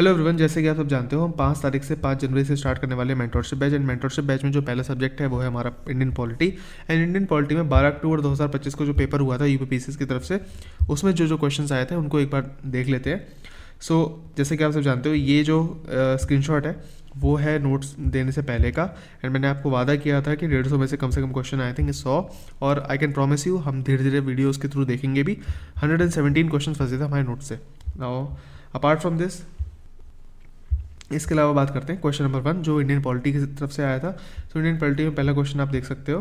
Hello everyone, जैसे कि आप सब जानते हो हम 5 तारीख से 5 जनवरी से स्टार्ट करने वाले mentorship batch. And mentorship batch में जो पहला सब्जेक्ट है वो है हमारा Indian polity. And Indian polity में 12 अक्टूबर 2025 को जो पेपर हुआ था यूपीपीसीएस की तरफ से, उसमें जो जो क्वेश्चंस आए थे उनको एक बार देख लेते हैं। सो जैसे कि आप सब जानते हो ये जो स्क्रीनशॉट है वो है नोट्स देने से पहले का। एंड मैंने आपको वादा किया था कि 150 में से कम क्वेश्चन आए थे 100, और आई कैन प्रॉमिस यू हम धीरे धीरे वीडियोज़ के थ्रू देखेंगे भी। 117 क्वेश्चन फंसे थे हमारे नोट से। नाउ अपार्ट फ्रॉम दिस, इसके अलावा बात करते हैं क्वेश्चन नंबर 1 जो इंडियन पॉलिटी की तरफ से आया था। तो इंडियन पॉलिटी में पहला क्वेश्चन आप देख सकते हो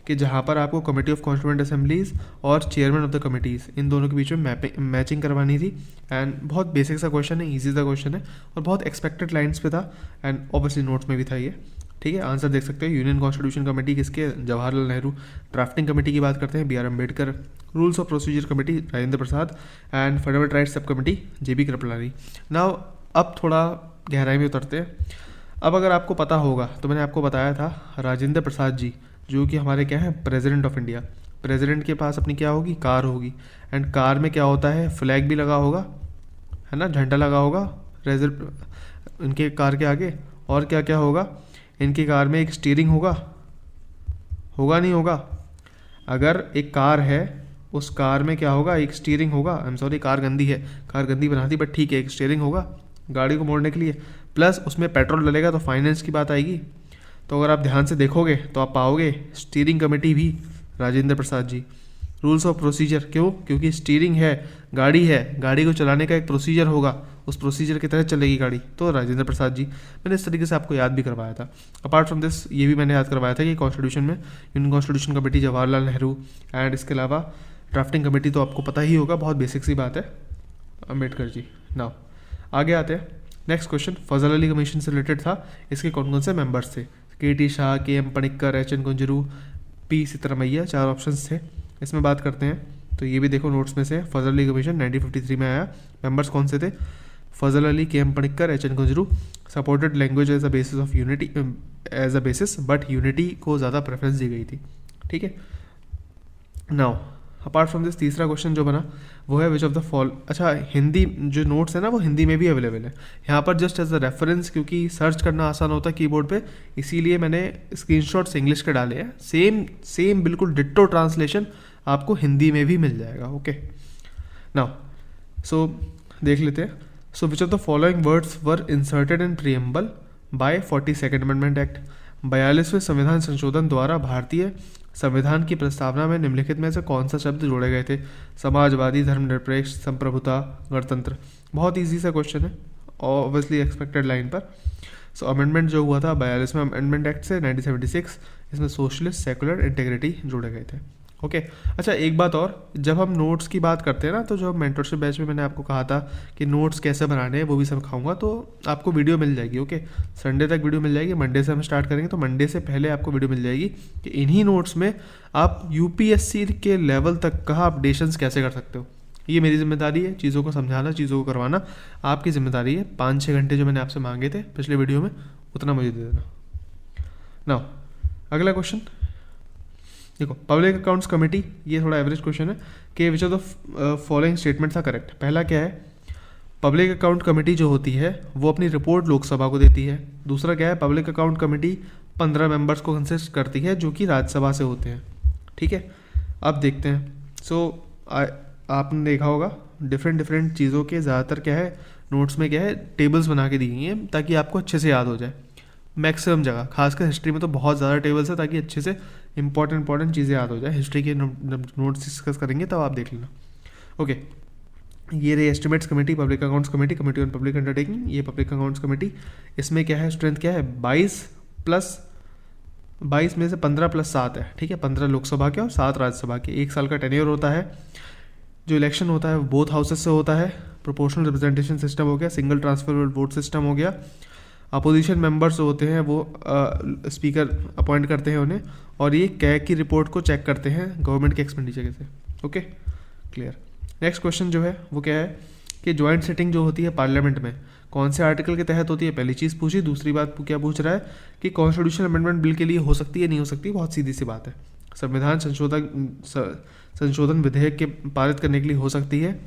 कि जहाँ पर आपको कमेटी ऑफ कॉन्स्टिट्यूएंट असेंबलीज और चेयरमैन ऑफ द कमिटीज़, इन दोनों के बीच में मैचिंग करवानी थी। एंड बहुत बेसिक सा क्वेश्चन है, ईजी सा क्वेश्चन है और बहुत एक्सपेक्टेड लाइन्स पे था। एंड ऑब्वियसली नोट्स में भी था ये, ठीक है। आंसर देख सकते हो, यूनियन कॉन्स्टिट्यूशन कमेटी किसके, जवाहरलाल नेहरू। ड्राफ्टिंग कमेटी की बात करते हैं B R Ambedkar. Rules of procedure committee Rajendra Prasad. And fundamental rights sub committee J B. Kripalani. Now अब थोड़ा गहराई में उतरते हैं। अब अगर आपको पता होगा तो मैंने आपको बताया था राजेंद्र प्रसाद जी जो कि हमारे क्या हैं, प्रेसिडेंट ऑफ इंडिया। प्रेसिडेंट के पास अपनी क्या होगी, कार होगी। एंड कार में क्या होता है, फ्लैग भी लगा होगा, है ना, झंडा लगा होगा इनके कार के आगे। और क्या क्या होगा, इनकी कार में एक स्टीयरिंग होगा नहीं होगा। अगर एक कार है उस कार में क्या होगा, एक स्टीयरिंग होगा। आई एम सॉरी, कार गंदी है, कार गंदी बनाती, बट ठीक है, एक स्टीयरिंग होगा गाड़ी को मोड़ने के लिए। प्लस उसमें पेट्रोल डलेगा तो फाइनेंस की बात आएगी। तो अगर आप ध्यान से देखोगे तो आप पाओगे स्टीयरिंग कमेटी भी Rajendra Prasad ji. Rules of procedure, क्यों, क्योंकि स्टीयरिंग है, गाड़ी को चलाने का एक प्रोसीजर होगा, उस प्रोसीजर की तरह चलेगी गाड़ी, तो राजेंद्र प्रसाद जी। मैंने इस तरीके से आपको याद भी करवाया था। अपार्ट फ्रॉम दिस ये भी मैंने याद करवाया था कि कॉन्स्टिट्यूशन में union constitution committee Jawaharlal Nehru. And इसके अलावा ड्राफ्टिंग कमेटी तो आपको पता ही होगा, बहुत बेसिक सी बात है, अम्बेडकर जी। नाउ आगे आते हैं। Next question Fazal Ali commission से रिलेटेड था। इसके कौन कौन से मेंबर्स थे, KT. Shah, KM. Panikkar, HN. Kunzru, P. Sitaramayya, 4 options थे। इसमें बात करते हैं तो ये भी देखो नोट्स में से, फजल अली कमीशन 1953 में आया। मेंबर्स कौन से थे, Fazal Ali, KM. Panikkar, HN. Kunzru. Supported language as a basis of unity, as a basis, but unity को ज़्यादा प्रेफरेंस दी गई थी, ठीक है। नाउ अपार्ट फ्रॉम दिस तीसरा क्वेश्चन जो बना वो है विच ऑफ द फॉल। अच्छा, हिंदी जो नोट्स है ना वो हिंदी में भी अवेलेबल है यहाँ पर, जस्ट एज अ रेफरेंस, क्योंकि सर्च करना आसान होता है कीबोर्ड पे, इसीलिए मैंने स्क्रीनशॉट्स इंग्लिश के डाले हैं। सेम बिल्कुल डिट्टो ट्रांसलेशन आपको हिंदी में भी मिल जाएगा, ओके। नाउ सो देख लेते हैं। So which of the following words were inserted in preamble by 42nd amendment act. 42वें संविधान संशोधन द्वारा भारतीय संविधान की प्रस्तावना में निम्नलिखित में से कौन सा शब्द जोड़े गए थे, समाजवादी, धर्मनिरपेक्ष, संप्रभुता, गणतंत्र। बहुत इजी सा क्वेश्चन है, ऑब्वियसली एक्सपेक्टेड लाइन पर। सो अमेंडमेंट जो हुआ था 42वें अमेंडमेंट एक्ट से 1976, इसमें सोशलिस्ट, सेकुलर, इंटीग्रिटी जोड़े गए थे, ओके। अच्छा एक बात और, जब हम नोट्स की बात करते हैं ना, तो जो मेंटरशिप बैच में मैंने आपको कहा था कि नोट्स कैसे बनाने हैं वो भी सिखाऊंगा, तो आपको वीडियो मिल जाएगी, ओके। संडे तक वीडियो मिल जाएगी, मंडे से हम स्टार्ट करेंगे, तो मंडे से पहले आपको वीडियो मिल जाएगी कि इन्हीं नोट्स में आप यूपीएससी के लेवल तक का अपडेशंस कैसे कर सकते हो। ये मेरी जिम्मेदारी है, चीज़ों को समझाना, चीज़ों को करवाना आपकी जिम्मेदारी है। 5-6 घंटे जो मैंने आपसे मांगे थे पिछले वीडियो में, उतना मुझे दे देना। नाउ अगला क्वेश्चन देखो, पब्लिक अकाउंट्स कमेटी, ये थोड़ा एवरेज क्वेश्चन है कि which of the following statements are correct. पहला क्या है, पब्लिक अकाउंट कमेटी जो होती है वो अपनी रिपोर्ट लोकसभा को देती है। दूसरा क्या है, पब्लिक अकाउंट कमेटी 15 मेंबर्स को कंसिस्ट करती है जो कि राज्यसभा से होते हैं, ठीक है। अब देखते हैं। सो आपने देखा होगा डिफरेंट चीज़ों के ज़्यादातर क्या है, नोट्स में क्या है, टेबल्स बना के दी गई हैं ताकि आपको अच्छे से याद हो जाए। मैक्सिमम जगह, खासकर हिस्ट्री में तो बहुत ज़्यादा टेबल्स है ताकि अच्छे से इंपॉर्टेंट चीज़ें याद हो जाए। हिस्ट्री के नोट्स डिस्कस करेंगे तब आप देख लेना, ओके। ये रही estimates committee, public accounts committee, committee on public undertaking, ये पब्लिक अकाउंट्स कमेटी। इसमें क्या है, स्ट्रेंथ क्या है, 22 में से 15 + 7 है, ठीक है। 15 लोकसभा के और 7 राज्यसभा के। 1 साल का टेन्योर होता है। जो इलेक्शन होता है वो बोथ हाउसेस से होता है। प्रोपोर्शनल रिप्रेजेंटेशन सिस्टम हो गया, सिंगल ट्रांसफरेबल वोट सिस्टम हो गया। अपोजिशन मेंबर्स होते हैं वो स्पीकर अपॉइंट करते हैं उन्हें, और ये कैग की रिपोर्ट को चेक करते हैं गवर्नमेंट के एक्सपेंडिचर से, ओके, क्लियर। नेक्स्ट क्वेश्चन जो है वो क्या है कि ज्वाइंट सिटिंग जो होती है पार्लियामेंट में कौन से आर्टिकल के तहत होती है, पहली चीज़ पूछी। दूसरी बात क्या पूछ रहा है कि कॉन्स्टिट्यूशनल अमेंडमेंट बिल के लिए हो सकती है नहीं हो सकती, बहुत सीधी सी बात है। संविधान संशोधन विधेयक के पारित करने के लिए हो सकती है,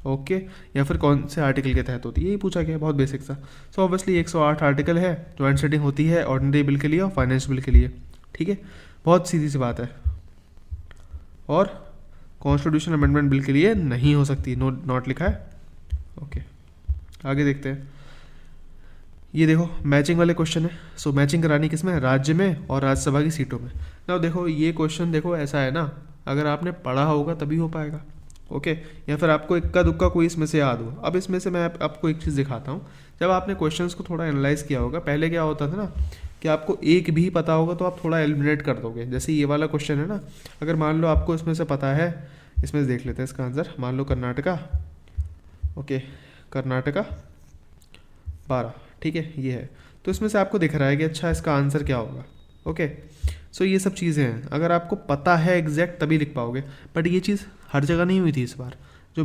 ओके, या फिर कौन से आर्टिकल के तहत होती है, यही पूछा गया, बहुत बेसिक सा। सो ऑब्वियसली 108 आर्टिकल है, जॉइंट सेटिंग होती है ऑर्डिनरी बिल के लिए और फाइनेंस बिल के लिए, ठीक है, बहुत सीधी सी बात है। और कॉन्स्टिट्यूशन अमेंडमेंट बिल के लिए नहीं हो सकती, नॉट लिखा है। ओके, आगे देखते हैं। ये देखो मैचिंग वाले क्वेश्चन है। सो मैचिंग करानी किस में, राज्य में और राज्यसभा की सीटों में। ना देखो ये क्वेश्चन देखो ऐसा है ना, अगर आपने पढ़ा होगा तभी हो पाएगा, ओके, या फिर आपको इक्का दुक्का कोई इसमें से याद हो। अब इसमें से मैं आपको एक चीज़ दिखाता हूँ, जब आपने क्वेश्चंस को थोड़ा एनालाइज किया होगा, पहले क्या होता था ना कि आपको एक भी पता होगा तो आप थोड़ा एलिमिनेट कर दोगे। जैसे ये वाला क्वेश्चन है ना, अगर मान लो आपको इसमें से पता है, इसमें से देख लेते हैं इसका आंसर, मान लो कर्नाटका, ओके, कर्नाटका 12, ठीक है, ये है, तो इसमें से आपको दिख रहा है कि अच्छा इसका आंसर क्या होगा, ओके। सो ये सब चीज़ें हैं, अगर आपको पता है एग्जैक्ट तभी लिख पाओगे, बट ये चीज़ हर जगह नहीं हुई थी इस बार। जो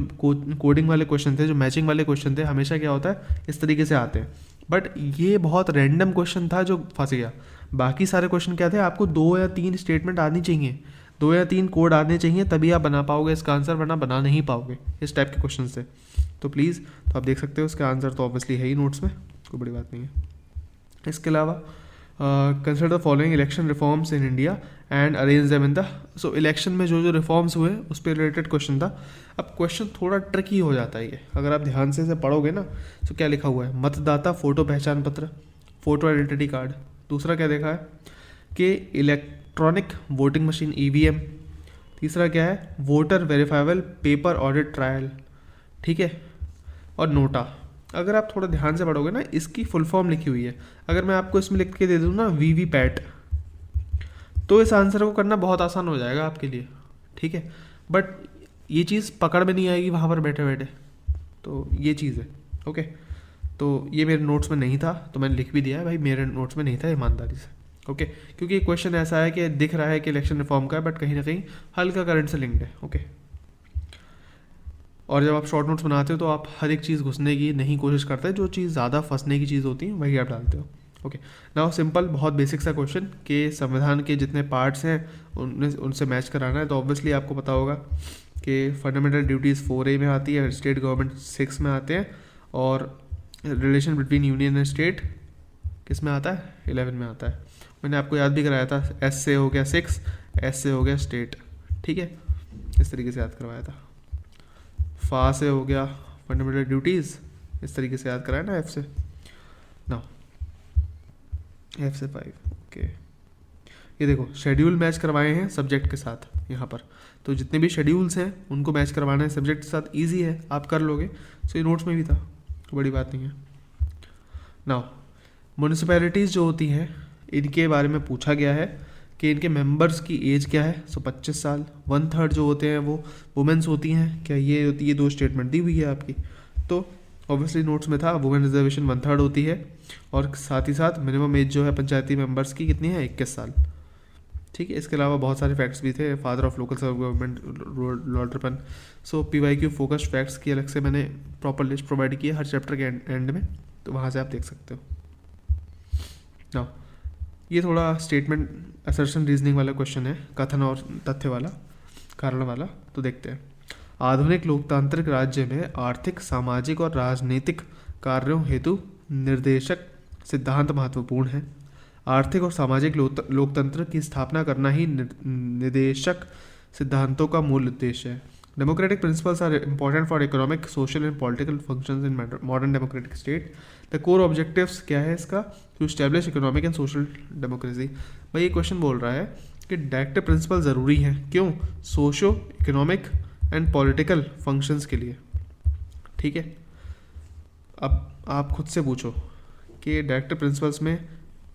कोडिंग वाले क्वेश्चन थे, जो मैचिंग वाले क्वेश्चन थे, हमेशा क्या होता है इस तरीके से आते हैं, बट ये बहुत रैंडम क्वेश्चन था जो फंस गया। बाकी सारे क्वेश्चन क्या थे, आपको 2 या 3 स्टेटमेंट आनी चाहिए, 2 या 3 कोड आने चाहिए, तभी आप बना पाओगे इसका आंसर, वरना बना नहीं पाओगे इस टाइप के क्वेश्चन से। तो प्लीज़, तो आप देख सकते हो इसका आंसर तो ऑब्वियसली है ही नोट्स में, कोई बड़ी बात नहीं है। इसके अलावा consider the following election reforms in India and arrange them in the, so election में जो जो रिफॉर्म्स हुए उस पर रिलेटेड क्वेश्चन था। अब क्वेश्चन थोड़ा ट्रिकी हो जाता है ये, अगर आप ध्यान से इसे पढ़ोगे ना, तो क्या लिखा हुआ है, मतदाता फोटो पहचान पत्र, फोटो आइडेंटिटी कार्ड। दूसरा क्या देखा है कि इलेक्ट्रॉनिक वोटिंग मशीन EVM। तीसरा क्या है, voter verifiable paper audit trial, ठीक है, और नोटा। अगर आप थोड़ा ध्यान से पढ़ोगे ना, इसकी फुल फॉर्म लिखी हुई है, अगर मैं आपको इसमें लिख के दे दूँ ना VVPAT, तो इस आंसर को करना बहुत आसान हो जाएगा आपके लिए, ठीक है, बट ये चीज़ पकड़ में नहीं आएगी वहाँ पर बैठे बैठे, तो ये चीज़ है, ओके। तो ये मेरे नोट्स में नहीं था, तो मैंने लिख भी दिया है भाई, मेरे नोट्स में नहीं था, ईमानदारी से, ओके, क्योंकि क्वेश्चन ऐसा है कि दिख रहा है कि इलेक्शन रिफॉर्म का है, बट कहीं ना कहीं हल्का करंट से लिंक्ड है, ओके। और जब आप शॉर्ट नोट्स बनाते हो तो आप हर एक चीज़ घुसने की नहीं कोशिश करते, जो चीज़ ज़्यादा फंसने की चीज़ होती है वही आप डालते हो, ओके। नाउ सिंपल, बहुत बेसिक सा क्वेश्चन कि संविधान के जितने पार्ट्स हैं उनसे मैच कराना है। तो ऑब्वियसली आपको पता होगा कि फंडामेंटल ड्यूटीज़ 4A में आती है, स्टेट गवर्नमेंट 6 में आते हैं, और relation between union and state किस में आता है, 11 में आता है। मैंने आपको याद भी कराया था, S से हो गया 6, S से हो गया स्टेट, ठीक है, इस तरीके से याद करवाया था। फा से हो गया फंडामेंटल ड्यूटीज़, इस तरीके से याद कराया ना, F से, ना F से 5, ओके। ये देखो शेड्यूल मैच करवाए हैं सब्जेक्ट के साथ यहाँ पर, तो जितने भी शेड्यूल्स हैं उनको मैच करवाना है सब्जेक्ट के साथ, इजी है, आप कर लोगे। सो ये नोट्स में भी था, कोई बड़ी बात नहीं है। नाउ म्यूनिसिपैलिटीज़ जो होती हैं, इनके बारे में पूछा गया है कि इनके मेंबर्स की एज क्या है। सो 25 साल, 1/3 जो होते हैं वो वुमेन्स होती हैं क्या, ये होती है, 2 स्टेटमेंट दी हुई है आपकी, तो ऑब्वियसली नोट्स में था वुमेन रिजर्वेशन 1/3 होती है, और साथ ही साथ मिनिमम एज जो है पंचायती मेंबर्स की कितनी है, 21 साल, ठीक है। इसके अलावा बहुत सारे फैक्ट्स भी थे, father of local self government Lord Ripon. So PYQ focused facts की अलग से मैंने प्रॉपर लिस्ट प्रोवाइड की है हर चैप्टर के एंड में, तो वहाँ से आप देख सकते हो। नाउ ये थोड़ा स्टेटमेंट असर्शन रीजनिंग वाला क्वेश्चन है, कथन और तथ्य वाला, कारण वाला, तो देखते हैं। आधुनिक लोकतांत्रिक राज्य में आर्थिक, सामाजिक और राजनीतिक कार्यों हेतु निर्देशक सिद्धांत महत्वपूर्ण है। आर्थिक और सामाजिक लोकतंत्र की स्थापना करना ही निर्देशक सिद्धांतों का मूल उद्देश्य है। Democratic principles are important for economic, social and political functions in modern democratic state. The core objectives क्या है इसका, to establish economic and social democracy. भाई ये क्वेश्चन बोल रहा है कि डायरेक्टिव प्रिंसिपल ज़रूरी हैं, क्यों, socio economic and political functions के लिए, ठीक है। अब आप खुद से पूछो कि डायरेक्टिव प्रिंसिपल्स में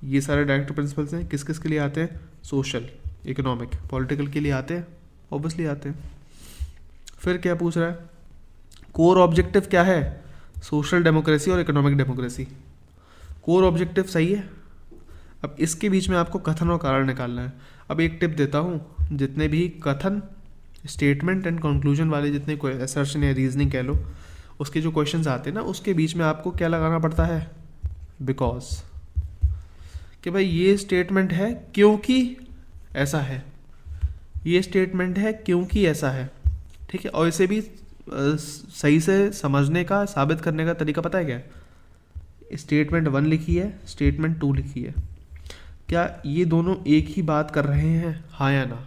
ये सारे डायरेक्टिव प्रिंसिपल्स हैं, किस किस के लिए आते हैं, सोशल, इकोनॉमिक, पॉलिटिकल के लिए आते हैं, ऑब्वियसली आते हैं। फिर क्या पूछ रहा है, कोर ऑब्जेक्टिव क्या है, सोशल डेमोक्रेसी और इकोनॉमिक डेमोक्रेसी। कोर ऑब्जेक्टिव सही है। अब इसके बीच में आपको कथन और कारण निकालना है। अब एक टिप देता हूँ, जितने भी कथन, स्टेटमेंट एंड कंक्लूजन वाले जितने असर्शन या रीजनिंग कह लो, उसके जो क्वेश्चंस आते हैं ना, उसके बीच में आपको क्या लगाना पड़ता है, बिकॉज, कि भाई ये स्टेटमेंट है क्योंकि ऐसा है, ये स्टेटमेंट है क्योंकि ऐसा है, ठीक है। और इसे भी सही से समझने का, साबित करने का तरीका पता है क्या है? स्टेटमेंट 1 लिखी है, स्टेटमेंट 2 लिखी है, क्या ये दोनों एक ही बात कर रहे हैं, हाँ या ना?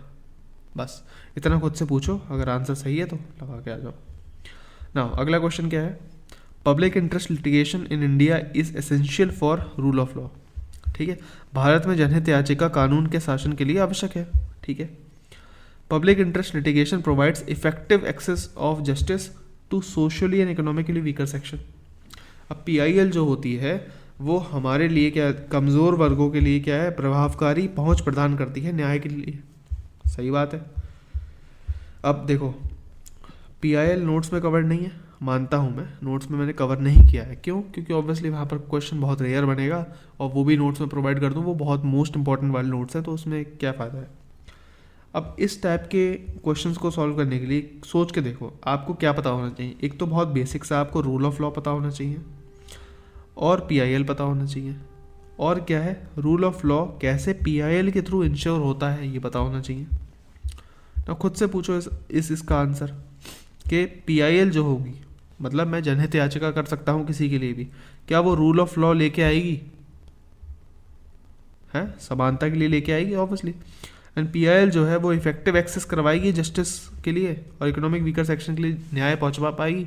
बस इतना खुद से पूछो, अगर आंसर सही है तो लगा के आ जाओ ना। अगला क्वेश्चन क्या है? Public interest litigation in India is essential for rule of law. ठीक है, भारत में जनहित याचिका कानून के शासन के लिए आवश्यक है। ठीक है, public interest litigation provides effective access of justice to socially and economically weaker section. अब पीआईएल जो होती है वो हमारे लिए क्या, कमज़ोर वर्गों के लिए क्या है, प्रभावकारी पहुंच प्रदान करती है न्याय के लिए। सही बात है। अब देखो, पीआईएल नोट्स में कवर नहीं है, मानता हूँ मैं, नोट्स में मैंने कवर नहीं किया है। क्यों? क्योंकि ऑब्वियसली वहाँ पर क्वेश्चन बहुत रेयर बनेगा, और वो भी नोट्स में प्रोवाइड कर दूँ, वो बहुत मोस्ट इंपॉर्टेंट वाले नोट्स हैं, तो उसमें क्या फ़ायदा है। अब इस टाइप के क्वेश्चंस को सॉल्व करने के लिए सोच के देखो, आपको क्या पता होना चाहिए। एक तो बहुत बेसिक सा आपको रूल ऑफ लॉ पता होना चाहिए, और पीआईएल पता होना चाहिए, और क्या है, रूल ऑफ लॉ कैसे पीआईएल के थ्रू इंश्योर होता है ये पता होना चाहिए। तो खुद से पूछो इसका आंसर कि पीआईएल जो होगी, मतलब मैं जनहित याचिका कर सकता हूँ किसी के लिए भी, क्या वो रूल ऑफ लॉ लेके आएगी? है, समानता के लिए लेके आएगी ऑब्वियसली। एंड पीआईएल जो है वो इफेक्टिव एक्सेस करवाएगी जस्टिस के लिए, और इकोनॉमिक वीकर सेक्शन के लिए न्याय पहुंचवा पाएगी,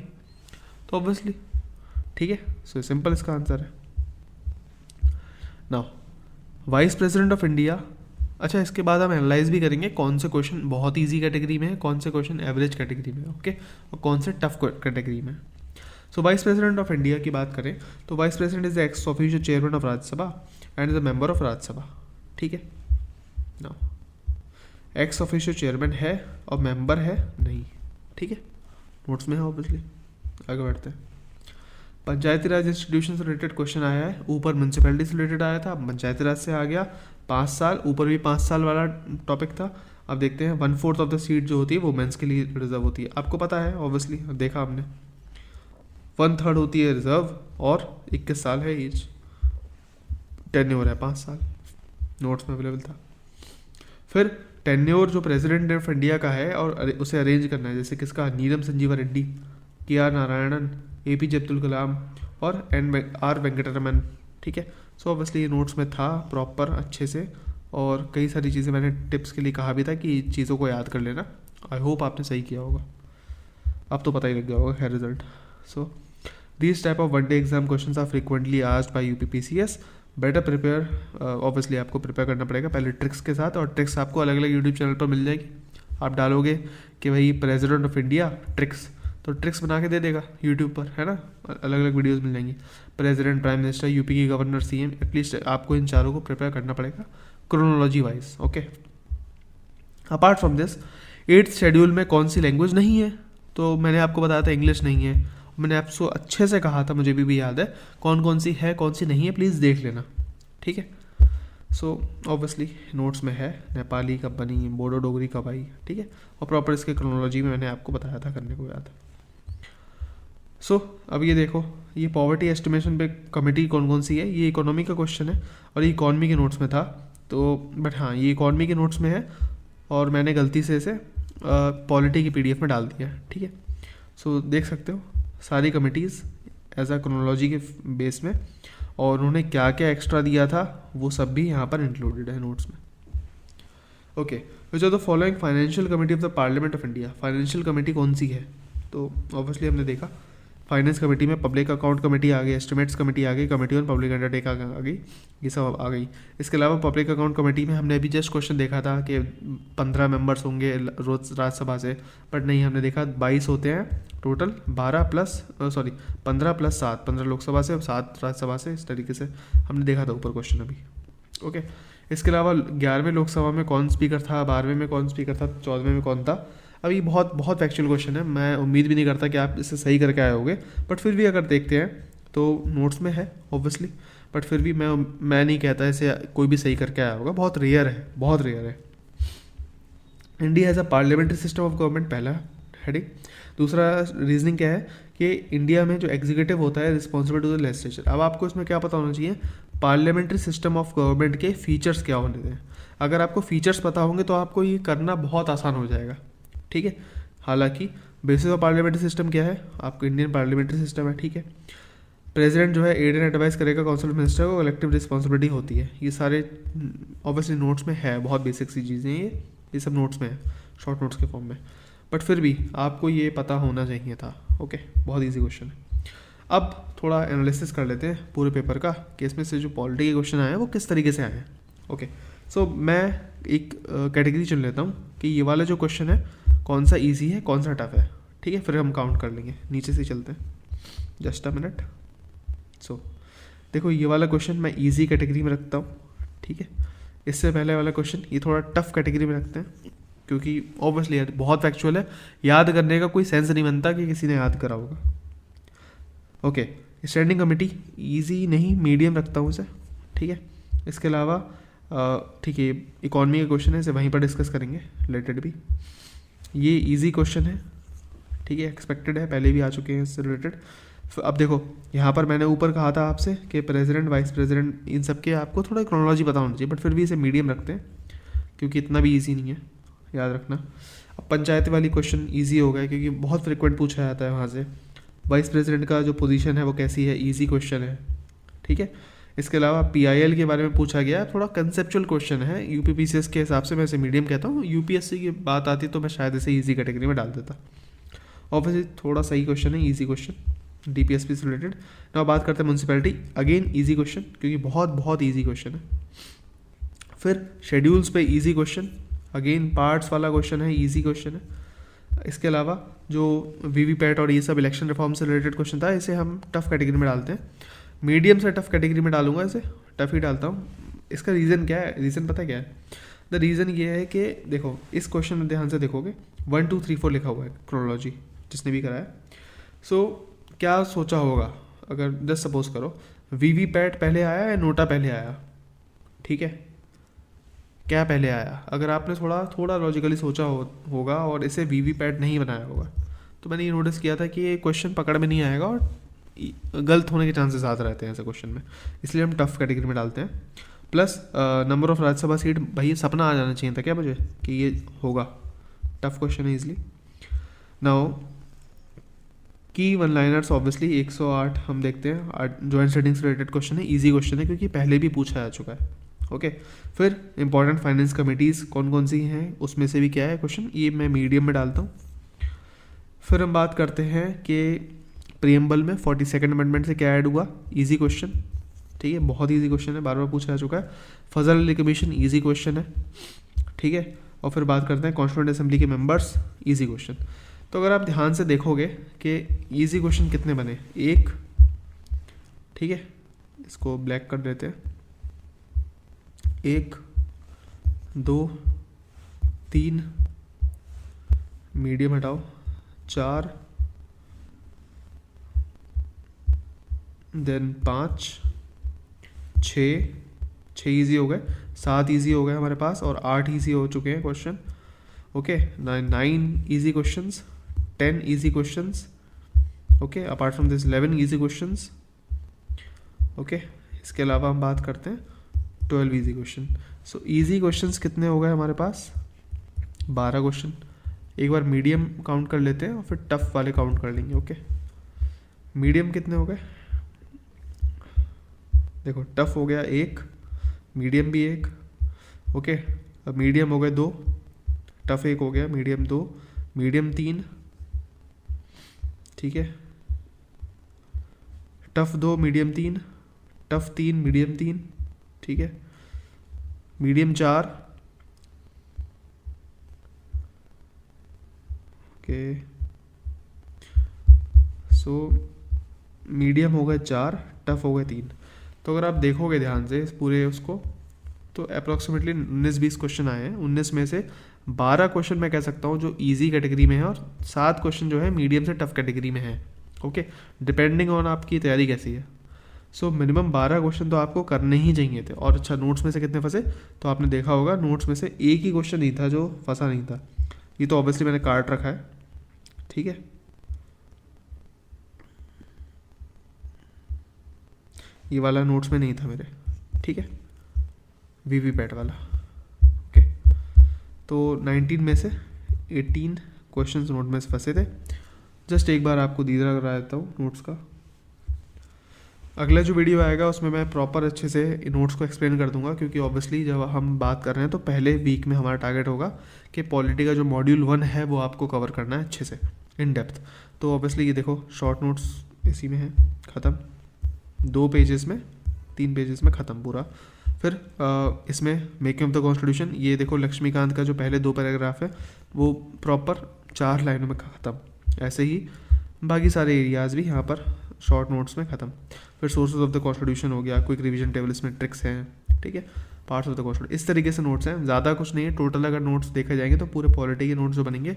तो ऑब्वियसली। ठीक है, सो सिंपल इसका आंसर है। Now vice president of India. अच्छा, इसके बाद हम एनालाइज भी करेंगे कौन से क्वेश्चन बहुत इजी कैटेगरी में है, कौन से क्वेश्चन एवरेज कैटेगरी में है, ओके, और कौन से टफ कैटेगरी में। सो वाइस प्रेसिडेंट ऑफ इंडिया की बात करें तो vice president is the x official chairman of Rajya Sabha and is the member of Rajya Sabha. ठीक है, नाउ एक्स ऑफिशियल चेयरमैन है और मेंबर है नहीं। ठीक है, नोट्स में है ऑब्वियसली। आगे बढ़ते हैं। पंचायती राज इंस्टीट्यूशन से रिलेटेड क्वेश्चन आया है, ऊपर म्यूनसिपैलिटी से रिलेटेड आया था, पंचायती राज से आ गया 5 साल, ऊपर भी 5 साल वाला टॉपिक था। अब देखते हैं 1/4 ऑफ द सीट जो होती है वो मेंस के लिए रिजर्व होती है, आपको पता है ऑब्वियसली, देखा हमने। 1/3 होती है रिजर्व, और 21 साल है एज, टेन्योर है 5 साल, नोट्स में अवेलेबल था। फिर टेन्योर जो प्रेसिडेंट ऑफ इंडिया का है और उसे अरेंज करना है, जैसे किसका, नीलम संजीवा रेड्डी, के.आर. नारायणन, एपीजे अब्दुल कलाम और आर वेंकटरमन। ठीक है, सो ऑब्वियसली ये नोट्स में था प्रॉपर अच्छे से, और कई सारी चीज़ें मैंने टिप्स के लिए कहा भी था कि चीज़ों को याद कर लेना। आई होप आपने सही किया होगा, अब तो पता ही लग गया होगा खैर result. So these type of one day exam questions are frequently asked by UPPCS. Better prepare, obviously आपको प्रिपेयर करना पड़ेगा पहले ट्रिक्स के साथ, और ट्रिक्स आपको अलग अलग यूट्यूब चैनल पर मिल जाएगी। आप डालोगे कि भाई प्रेसिडेंट ऑफ इंडिया ट्रिक्स, तो ट्रिक्स बना के दे देगा यूट्यूब पर, है ना, अलग अलग वीडियोस मिल जाएंगी। प्रेसिडेंट, प्राइम मिनिस्टर, यूपी की गवर्नर, सीएम, एटलीस्ट आपको इन चारों को प्रिपेयर करना पड़ेगा chronology wise. Okay, apart from this 8th schedule में कौन सी लैंग्वेज नहीं है, तो मैंने आपको बताया था इंग्लिश नहीं है। मैंने आपको अच्छे से कहा था, मुझे भी याद है कौन कौन सी है कौन सी नहीं है, प्लीज़ देख लेना। ठीक है, सो ऑब्वियसली नोट्स में है नेपाली कब बनी, बोडो डोगरी कब आई। ठीक है, और प्रॉपर इसके क्रोनोलॉजी में मैंने आपको बताया था, करने को याद है। सो अब ये देखो, ये पॉवर्टी एस्टिमेशन पे कमेटी कौन कौन सी है, ये इकोनॉमी का क्वेश्चन है, और ये इकॉनमी के नोट्स में था, तो बट हाँ ये इकॉनमी के नोट्स में है, और मैंने गलती से इसे पॉलिटी की पीडीएफ में डाल दिया है। ठीक है, सो देख सकते हो सारी कमिटीज़ एज अ क्रोनोलॉजी के बेस में, और उन्होंने क्या क्या एक्स्ट्रा दिया था वो सब भी यहाँ पर इंक्लूडेड है नोट्स में। Okay, which are the following financial committee of the parliament of India. Financial committee कौन सी है, तो ऑब्वियसली हमने देखा फाइनेंस कमेटी में पब्लिक अकाउंट कमेटी आ गई, एस्टिमेट्स कमेटी आ गई, कमेटी ऑन पब्लिक अंडरटेक आ गई, ये सब आ गई। इसके अलावा पब्लिक अकाउंट कमेटी में हमने अभी जस्ट क्वेश्चन देखा था कि 15 मेंबर्स होंगे रोज राज्यसभा से, बट नहीं, हमने देखा 22 होते हैं टोटल, 15 + 7, 15 लोकसभा से, 7 राज्यसभा से, इस तरीके से हमने देखा था ऊपर क्वेश्चन अभी। ओके, इसके अलावा 11वें लोकसभा में कौन स्पीकर था, 12वें में कौन स्पीकर था, 14वें में कौन था। अब ये बहुत बहुत फैक्चुअल क्वेश्चन है, मैं उम्मीद भी नहीं करता कि आप इससे सही करके आए होगे, बट फिर भी अगर देखते हैं तो नोट्स में है ऑब्वियसली, बट फिर भी मैं नहीं कहता इसे कोई भी सही करके आया होगा, बहुत रेयर है, बहुत रेयर है। India has a parliamentary system of government, पहला हेडिंग। दूसरा रीजनिंग क्या है कि इंडिया में जो एग्जीक्यूटिव होता है रिस्पॉन्सिबल टू द लेजिस्लेचर। अब आपको इसमें क्या पता होना चाहिए, पार्लियामेंट्री सिस्टम ऑफ गवर्नमेंट के फीचर्स क्या होने दें। अगर आपको फीचर्स पता होंगे तो आपको ये करना बहुत आसान हो जाएगा। ठीक है, हालांकि बेसिस ऑफ पार्लियामेंट्री सिस्टम क्या है, आपका इंडियन पार्लियामेंट्री सिस्टम है, ठीक है। प्रेसिडेंट जो है एड एंड एडवाइस करेगा काउंसिल ऑफ मिनिस्टर को, कलेक्टिव रिस्पॉन्सिबिलिटी होती है। ये सारे ऑब्वियसली नोट्स में है, बहुत बेसिक सी चीज़ें ये सब नोट्स में है, शॉर्ट नोट्स के फॉर्म में, बट फिर भी आपको ये पता होना चाहिए था। ओके, बहुत ईजी क्वेश्चन है। अब थोड़ा एनालिसिस कर लेते हैं पूरे पेपर का कि इसमें से जो पॉलिटी के क्वेश्चन आए हैं वो किस तरीके से आए हैं। ओके, सो मैं एक कैटेगरी चुन लेता हूँ कि ये वाला जो क्वेश्चन है कौन सा ईजी है कौन सा टफ है, ठीक है, फिर हम काउंट कर लेंगे। नीचे से चलते हैं, जस्ट अ मिनट। सो देखो ये वाला क्वेश्चन मैं इजी कैटेगरी में रखता हूँ, ठीक है। इससे पहले वाला क्वेश्चन ये थोड़ा टफ कैटेगरी में रखते हैं, क्योंकि ऑब्वियसली बहुत फैक्चुअल है, याद करने का कोई सेंस नहीं बनता कि किसी ने याद करा होगा। ओके, स्टैंडिंग कमेटी इजी नहीं, मीडियम रखता हूँ इसे, ठीक है। इसके अलावा ठीक है, इकॉनमी का क्वेश्चन है, इसे वहीं पर डिस्कस करेंगे, रिलेटेड भी ये इजी क्वेश्चन है, ठीक है, एक्सपेक्टेड है, पहले भी आ चुके हैं इससे रिलेटेड। अब देखो यहाँ पर मैंने ऊपर कहा था आपसे कि प्रेसिडेंट वाइस प्रेसिडेंट इन सब के आपको थोड़ा क्रोनोलॉजी पता होना चाहिए, बट फिर भी इसे मीडियम रखते हैं क्योंकि इतना भी ईजी नहीं है, याद रखना। अब पंचायत वाली क्वेश्चन ईजी हो गया क्योंकि बहुत फ्रिक्वेंट पूछा जाता है वहाँ से। वाइस प्रेसिडेंट का जो पोजीशन है वो कैसी है, ईजी क्वेश्चन है, ठीक है। इसके अलावा PIL के बारे में पूछा गया, थोड़ा कंसेप्चुअल क्वेश्चन है, UPPCS के हिसाब से मैं इसे मीडियम कहता हूँ। UPSC की बात आती तो मैं शायद इसे ईजी कैटेगरी में डाल देता। ऑब्वियसली थोड़ा सही क्वेश्चन है, ईजी क्वेश्चन, DPSP से रिलेटेड। ना बात करते हैं म्यूनसिपैलिटी, अगेन ईजी क्वेश्चन क्योंकि बहुत बहुत ईजी क्वेश्चन है। फिर शेड्यूल्स पे ईजी क्वेश्चन, अगेन पार्ट्स वाला क्वेश्चन है, ईजी क्वेश्चन है। इसके अलावा जो VVPAT और ये सब इलेक्शन रिफॉर्म से रिलेटेड क्वेश्चन था, इसे हम टफ कैटेगरी में डालते हैं। मीडियम से टफ कैटेगरी में डालूंगा, इसे टफ ही डालता हूँ। इसका रीज़न क्या है, रीज़न पता क्या है? द रीज़न ये है कि देखो इस क्वेश्चन में ध्यान से देखोगे 1 2 3 4 लिखा हुआ है क्रोनोलॉजी, जिसने भी कराया। सो क्या सोचा होगा, अगर जस्ट सपोज करो VVPAT पहले आया या नोटा पहले आया, ठीक है, क्या पहले आया? अगर आपने थोड़ा लॉजिकली सोचा होगा और इसे VVPAT नहीं बनाया होगा, तो मैंने ये नोटिस किया था कि ये क्वेश्चन पकड़ में नहीं आएगा और गलत होने के चांसेस ज़्यादा रहते हैं ऐसे क्वेश्चन में, इसलिए हम टफ कैटेगरी में डालते हैं। Plus number of Rajya Sabha seat, भाई ये सपना आ जाना चाहिए था क्या मुझे कि ये होगा, टफ क्वेश्चन है इजली। नाउ की वन लाइनर्स ऑब्वियसली 108 हम देखते हैं, जॉइंट स्टडिंग से रिलेटेड क्वेश्चन है, ईजी क्वेश्चन है क्योंकि पहले भी पूछा जा चुका है। ओके, फिर इंपॉर्टेंट फाइनेंस कमेटीज़ कौन कौन सी हैं, उसमें से भी क्या है क्वेश्चन, ये मैं मीडियम में डालता हूँ। फिर हम बात करते हैं कि प्रीएम्बल में 42nd अमेंडमेंट से क्या ऐड हुआ, इजी क्वेश्चन, ठीक है, बहुत इजी क्वेश्चन है, बार बार पूछा जा चुका है। फजल अली कमीशन, इजी क्वेश्चन है, ठीक है। और फिर बात करते हैं कॉन्स्टिट्यूएंट असेंबली के मेंबर्स, इजी क्वेश्चन। तो अगर आप ध्यान से देखोगे कि इजी क्वेश्चन कितने बने, एक, ठीक है, इसको ब्लैक कर देते हैं, 1 2 3, मीडियम हटाओ, 4, देन 5 6 ईजी हो गए, 7 ईजी हो गए हमारे पास और 8 ईजी हो चुके हैं question. Okay, 9 easy questions, 10 easy questions, okay, apart from this 11 easy questions. Okay, इसके अलावा हम बात करते हैं 12 easy question. So easy questions कितने हो गए हमारे पास, 12 क्वेश्चन। एक बार मीडियम काउंट कर लेते हैं और फिर टफ वाले काउंट कर लेंगे। ओके, मीडियम कितने हो गए, देखो टफ हो गया 1, मीडियम भी 1, ओके, अब मीडियम हो गए 2, टफ 1 हो गया, मीडियम 2, मीडियम 3, ठीक है, टफ 2, मीडियम 3, टफ 3, मीडियम 3, ठीक है, मीडियम 4, ओके, सो मीडियम हो गए 4, टफ हो गए 3। तो अगर आप देखोगे ध्यान से इस पूरे उसको, तो अप्रॉक्सीमेटली 19-20 क्वेश्चन आए हैं। 19 में से 12 क्वेश्चन मैं कह सकता हूँ जो इजी कैटेगरी में है और 7 क्वेश्चन जो है मीडियम से टफ कैटेगरी में है। ओके, डिपेंडिंग ऑन आपकी तैयारी कैसी है। सो मिनिमम 12 क्वेश्चन तो आपको करने ही चाहिए थे। और अच्छा, नोट्स में से कितने फंसे, तो आपने देखा होगा नोट्स में से एक ही क्वेश्चन नहीं था जो फंसा नहीं था। ये तो ऑब्वियसली मैंने काट रखा है, ठीक है, ये वाला नोट्स में नहीं था मेरे, ठीक है, VVPAT वाला। ओके, तो 19 में से 18 क्वेश्चंस नोट में से फंसे थे जस्ट एक बार आपको दीदा करा देता हूँ नोट्स का। अगला जो वीडियो आएगा उसमें मैं प्रॉपर अच्छे से नोट्स को एक्सप्लेन कर दूंगा, क्योंकि ऑब्वियसली जब हम बात कर रहे हैं तो पहले वीक में हमारा टारगेट होगा कि पॉलिटी का जो मॉड्यूल 1 है वो आपको कवर करना है अच्छे से इन डेप्थ। तो ऑब्वियसली ये देखो शॉर्ट नोट्स इसी में है, ख़त्म 2 पेजेस में 3 पेजेस में ख़त्म पूरा। फिर इसमें मेकिंग ऑफ द कॉन्स्टिट्यूशन, ये देखो लक्ष्मीकांत का जो पहले 2 पैराग्राफ है वो प्रॉपर 4 लाइनों में ख़त्म। ऐसे ही बाकी सारे एरियाज़ भी यहाँ पर शॉर्ट नोट्स में ख़त्म। फिर सोर्सेज ऑफ द कॉन्स्टिट्यूशन हो गया, क्विक रिवीजन टेबल, इसमें ट्रिक्स हैं, ठीक है, पार्ट्स ऑफ द कॉन्स्टिट्यूशन, इस तरीके से नोट्स हैं, ज़्यादा कुछ नहीं है। टोटल अगर नोट्स देखे जाएंगे तो पूरे पॉलिटी के नोट्स जो बनेंगे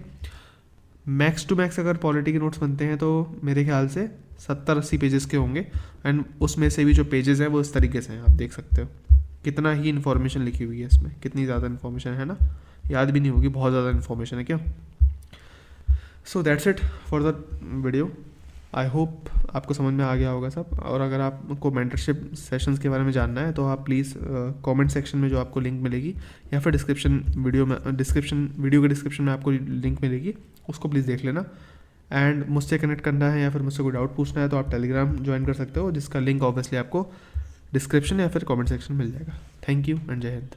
मैक्स टू मैक्स अगर पॉलिटी के नोट्स बनते हैं तो मेरे ख्याल से 70-80 पेजेस के होंगे। एंड उसमें से भी जो पेजेस हैं वो इस तरीके से हैं, आप देख सकते हो कितना ही इन्फॉर्मेशन लिखी हुई है इसमें, कितनी ज़्यादा इन्फॉर्मेशन है ना, याद भी नहीं होगी, बहुत ज़्यादा इन्फॉर्मेशन है क्यों। So that's it for the video. I hope आपको समझ में आ गया होगा सब। और अगर आपको मेंटरशिप सेशंस के बारे में जानना है तो आप प्लीज़ कमेंट सेक्शन में जो आपको लिंक मिलेगी या फिर वीडियो के डिस्क्रिप्शन में आपको लिंक मिलेगी, उसको प्लीज़ देख लेना। एंड मुझसे कनेक्ट करना है या फिर मुझसे कोई डाउट पूछना है तो आप टेलीग्राम ज्वाइन कर सकते हो, जिसका लिंक ऑब्वियसली आपको डिस्क्रिप्शन या फिर कमेंट सेक्शन में मिल जाएगा। थैंक यू एंड जय हिंद।